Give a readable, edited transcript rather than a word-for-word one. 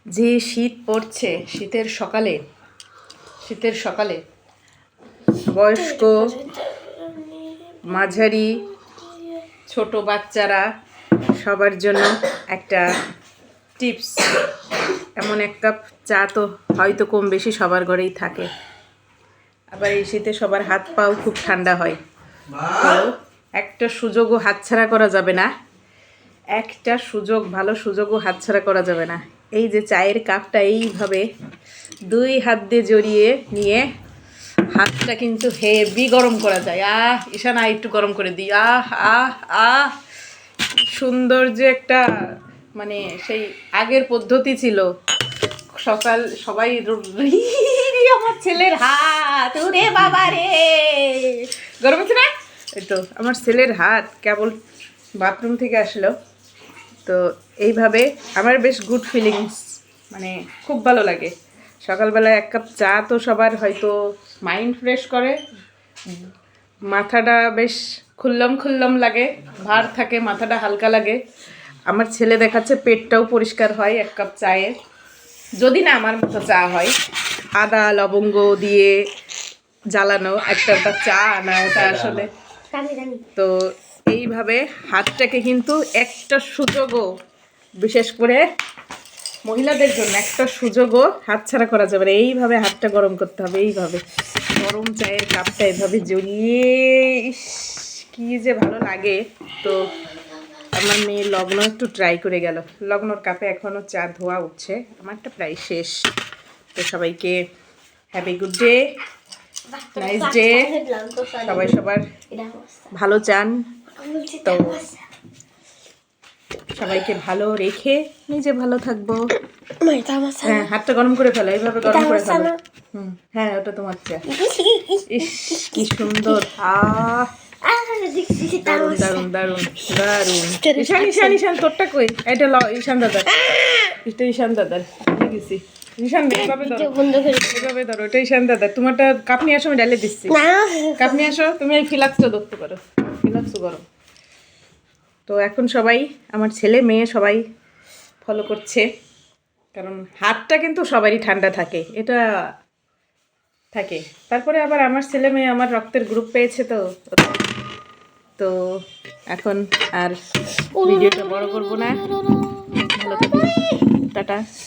যে শীত পড়ছে, শীতের সকালে বয়স্ক, মাঝারি, ছোট বাচ্চারা সবার জন্য একটা টিপস। এমন এক কাপ চা তো হয়তো কম বেশি সবার ঘরেই থাকে। আবার এই শীতে সবার হাত পাও খুব ঠান্ডা হয়। তো একটা সুযোগও হাতছাড়া করা যাবে না, ভালো সুযোগও হাতছাড়া করা যাবে না। এই যে চায়ের কাপটা এইভাবে 2 হাত দিয়ে জড়িয়ে নিয়ে হাতটা কিন্তু হেভি গরম করা যায়। ঈশানা একটু গরম করে দিই। সুন্দর যে একটা মানে সেই আগের পদ্ধতি ছিল। সকাল সবাই আমার ছেলের হাত, ওরে বাবা রে, গরম হচ্ছে না? এই তো আমার ছেলের হাত কেবল বাথরুম থেকে আসলো, তো এইভাবে আমার বেশ গুড ফিলিংস, মানে খুব ভালো লাগে। সকালবেলা এক কাপ চা তো সবার হয়তো মাইন্ড ফ্রেশ করে, মাথাটা বেশ খুল্লম লাগে, ভার থাকে, মাথাটা হালকা লাগে। আমার ছেলে দেখাচ্ছে পেটটাও পরিষ্কার হয় এক কাপ চায়ে, যদি না আমার মতো চা হয়। আদা লবঙ্গ দিয়ে জ্বালানো একটা ওটা চা না, ওটা আসলে। তো এইভাবে হাতটাকে কিন্তু একটা সুযোগও, বিশেষ করে মহিলাদের জন্য একটা সুযোগও হাতছাড়া করা যাবে না। এইভাবে হাতটা গরম করতে হবে, এইভাবে গরম চায়ের কাপটা এভাবে জড়িয়ে, কি যে ভালো লাগে। তো আমার মেয়ে লগ্ন একটু ট্রাই করে গেল, লগ্নর কাপে এখনও চা ধোয়া উঠছে, আমারটা প্রায় শেষ। তো সবাইকে happy good day, nice day, সবাই সবার ভালো চান। তো সবাইকে ভালো রেখে নিজে ভালো থাকবো। হ্যাঁ, হাতটা গরম করে ফেলো, এইভাবে গরম করে ফেলো। হ্যাঁ, ওটা তোমার চা। ইস কি সুন্দর। দারুন দারুন দারুন দারুন। ঈশান তোরটা কই? এটা ঈশান দাদার, এটা ঈশান দাদার গেছি। ঈশান এভাবে ধরো, এটা ঈশান দাদার। তোমারটা কাপ নিয়ে আসো, আমি ডালে দিচ্ছি। কাপ নিয়ে আসো, তুমি এই ফিলাক্সটা ধরতে পারো, ফিলাক্সও গরম। তো এখন সবাই, আমার ছেলে মেয়ে সবাই ফলো করছে, কারণ হাতটা কিন্তু সবারই ঠান্ডা থাকে, এটা থাকে। তারপরে আবার আমার ছেলে মেয়ে আমার রক্তের গ্রুপ পেয়েছে, তো এখন আর ভিডিওটা বড় করবো না। ভালো থাকো, টাটা।